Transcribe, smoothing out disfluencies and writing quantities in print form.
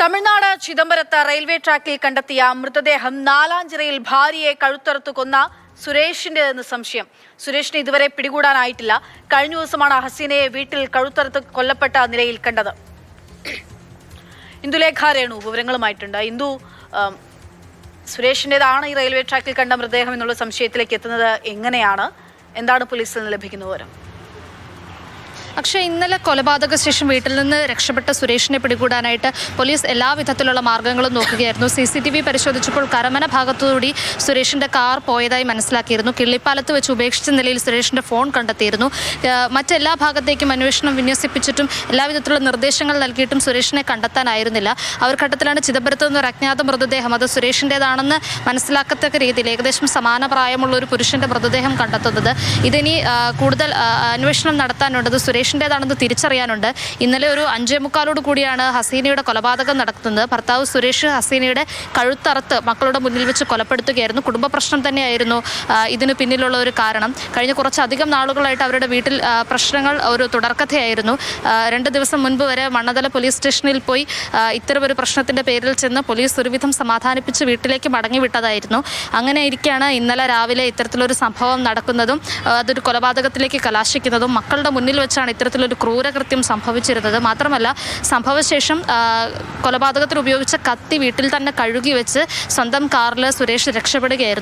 Tamil Nadu ചിദംബരത്ത് railway ട്രാക്കിൽ കണ്ടെത്തിയ മൃതദേഹം നാലാഞ്ചിറയിൽ ഭാര്യയെ കഴുത്തറുത്തു കൊന്ന സുരേഷിന്റെതെന്ന് സംശയം. സുരേഷിനെ ഇതുവരെ പിടികൂടാനായിട്ടില്ല. കഴിഞ്ഞ ദിവസമാണ് ഹസീനയെ വീട്ടിൽ കഴുത്തറുത്ത് കൊല്ലപ്പെട്ട നിലയിൽ കണ്ടത്. ഇന്ദുലേഖ രേണു വിവരങ്ങളുമായിട്ടുണ്ട്. ഇന്ദു, സുരേഷിന്റേതാണ് ഈ റെയിൽവേ ട്രാക്കിൽ കണ്ട മൃതദേഹം എന്നുള്ള സംശയത്തിലേക്ക് എത്തുന്നത് എങ്ങനെയാണ്? എന്താണ് പോലീസിൽ നിന്ന് ലഭിക്കുന്ന വിവരം? പക്ഷേ ഇന്നലെ കൊലപാതക ശേഷം വീട്ടിൽ നിന്ന് രക്ഷപ്പെട്ട സുരേഷിനെ പിടികൂടാനായിട്ട് പോലീസ് എല്ലാവിധത്തിലുള്ള മാർഗ്ഗങ്ങളും നോക്കുകയായിരുന്നു. CCTV പരിശോധിച്ചപ്പോൾ കരമന ഭാഗത്തുകൂടി സുരേഷിന്റെ കാർ പോയതായി മനസ്സിലാക്കിയിരുന്നു. കിള്ളിപ്പാലത്ത് വെച്ച് ഉപേക്ഷിച്ച നിലയിൽ സുരേഷിന്റെ ഫോൺ കണ്ടെത്തിയിരുന്നു. മറ്റെല്ലാ ഭാഗത്തേക്കും അന്വേഷണം വിന്യസിപ്പിച്ചിട്ടും എല്ലാവിധത്തിലുള്ള നിർദ്ദേശങ്ങൾ നൽകിയിട്ടും സുരേഷിനെ കണ്ടെത്താനായിരുന്നില്ല. ആ ഒരു ഘട്ടത്തിലാണ് ചിദംബരത്ത് നിന്നൊരു അജ്ഞാത മൃതദേഹം, അത് സുരേഷിൻ്റെതാണെന്ന് മനസ്സിലാക്കത്തക്ക രീതിയിൽ ഏകദേശം സമാന പ്രായമുള്ള ഒരു പുരുഷന്റെ മൃതദേഹം കണ്ടെത്തുന്നത്. ഇതിനി കൂടുതൽ അന്വേഷണം നടത്താനുണ്ട്, സുരേഷിൻ്റെതാണെന്ന് തിരിച്ചറിയാനുണ്ട്. ഇന്നലെ ഒരു 5:45 കൂടിയാണ് ഹസീനയുടെ കൊലപാതകം നടത്തുന്നത്. ഭർത്താവ് സുരേഷ് ഹസീനയുടെ കഴുത്തറുത്ത് മക്കളുടെ മുന്നിൽ വെച്ച് കൊലപ്പെടുത്തുകയായിരുന്നു. കുടുംബ പ്രശ്നം തന്നെയായിരുന്നു ഇതിന് പിന്നിലുള്ള ഒരു കാരണം. കഴിഞ്ഞ കുറച്ചധികം നാളുകളായിട്ട് അവരുടെ വീട്ടിൽ പ്രശ്നങ്ങൾ ഒരു തുടർക്കഥയായിരുന്നു. 2 ദിവസം മുൻപ് വരെ മണ്ണതല പോലീസ് സ്റ്റേഷനിൽ പോയി ഇത്തരമൊരു പ്രശ്നത്തിൻ്റെ പേരിൽ ചെന്ന് പോലീസ് ഒരുവിധം സമാധാനിപ്പിച്ച് വീട്ടിലേക്ക് മടങ്ങിവിട്ടതായിരുന്നു. അങ്ങനെ ഇരിക്കെയാണ് ഇന്നലെ രാവിലെ ഇത്തരത്തിലൊരു സംഭവം നടക്കുന്നതും അതൊരു കൊലപാതകത്തിലേക്ക് കലാശിക്കുന്നതും. മക്കളുടെ മുന്നിൽ വെച്ചാണ് ഇത്തരത്തിലൊരു ക്രൂരകൃത്യം സംഭവിച്ചിരുന്നത്. മാത്രമല്ല സംഭവശേഷം കൊലപാതകത്തിൽ ഉപയോഗിച്ച കത്തി വീട്ടിൽ തന്നെ കഴുകി വെച്ച് സ്വന്തം കാറിൽ സുരേഷ് രക്ഷപ്പെടുകയായിരുന്നു.